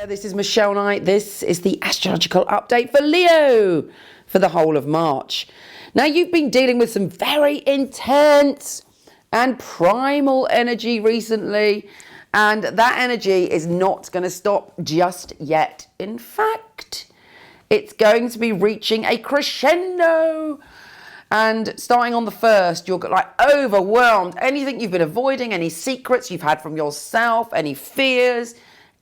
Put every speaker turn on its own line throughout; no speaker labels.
This is Michele Knight. This is the astrological update for Leo for the whole of March. Now, you've been dealing with some very intense and primal energy recently, and that energy is not going to stop just yet. In fact, it's going to be reaching a crescendo. And starting on the 1st, you're like overwhelmed. Anything you've been avoiding, any secrets you've had from yourself, any fears,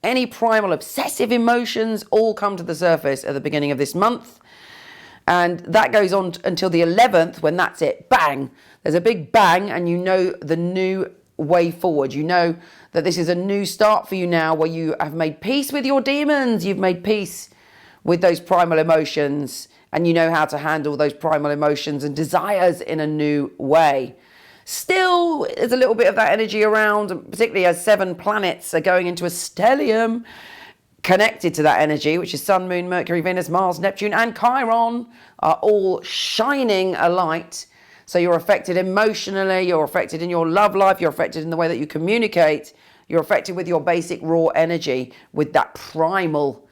any primal obsessive emotions all come to the surface at the beginning of this month. And that goes on until the 11th, when that's it. Bang! There's a big bang, and you know the new way forward. You know that this is a new start for you now, where you have made peace with your demons. You've made peace with those primal emotions, and you know how to handle those primal emotions and desires in a new way. Still, there's a little bit of that energy around, particularly as 7 planets are going into a stellium connected to that energy, which is Sun, Moon, Mercury, Venus, Mars, Neptune, and Chiron, are all shining a light. So you're affected emotionally, you're affected in your love life, you're affected in the way that you communicate, you're affected with your basic raw energy, with that primal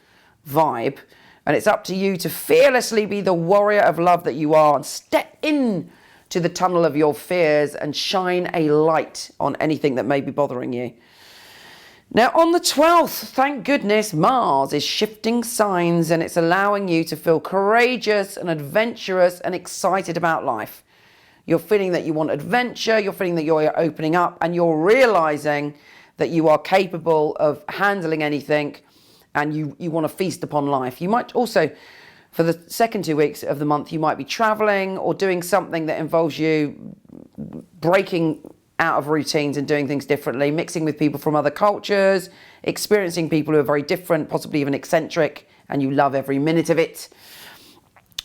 vibe. And it's up to you to fearlessly be the warrior of love that you are, and step in to the tunnel of your fears and shine a light on anything that may be bothering you. Now, on the 12th, thank goodness, Mars is shifting signs, and it's allowing you to feel courageous and adventurous and excited about life. You're feeling that you want adventure, you're feeling that you're opening up, and you're realizing that you are capable of handling anything, and you want to feast upon life. You might also, for the second 2 weeks of the month, you might be traveling or doing something that involves you breaking out of routines and doing things differently, mixing with people from other cultures, experiencing people who are very different, possibly even eccentric, and you love every minute of it.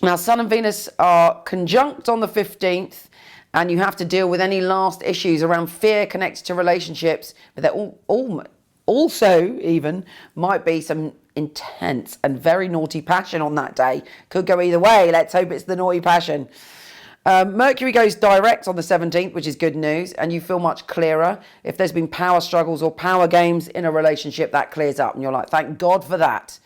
Now, Sun and Venus are conjunct on the 15th, and you have to deal with any last issues around fear connected to relationships, but they're also even might be some intense and very naughty passion on that day. Could go either way. Let's hope it's the naughty passion. Mercury goes direct on the 17th, which is good news, and you feel much clearer. If there's been power struggles or power games in a relationship, that clears up, and you're like, thank God for that.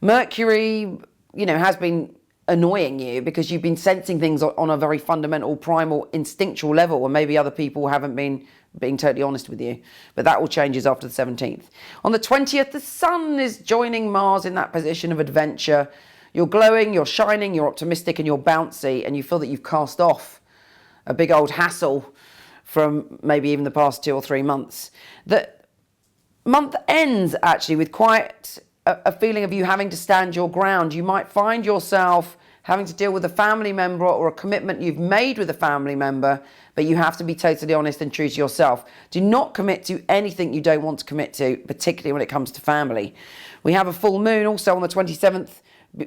Mercury, has been annoying you because you've been sensing things on a very fundamental, primal, instinctual level, and maybe other people haven't been being totally honest with you. But that all changes after the 17th. On the 20th, the Sun is joining Mars in that position of adventure. You're glowing, you're shining, you're optimistic, and you're bouncy, and you feel that you've cast off a big old hassle from maybe even the past 2 or 3 months. The month ends actually with quite a feeling of you having to stand your ground. You might find yourself having to deal with a family member or a commitment you've made with a family member, but you have to be totally honest and true to yourself. Do not commit to anything you don't want to commit to, particularly when it comes to family. We have a full moon also on the 27th,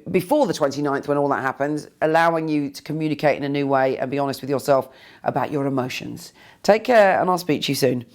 before the 29th, when all that happens, allowing you to communicate in a new way and be honest with yourself about your emotions. Take care, and I'll speak to you soon.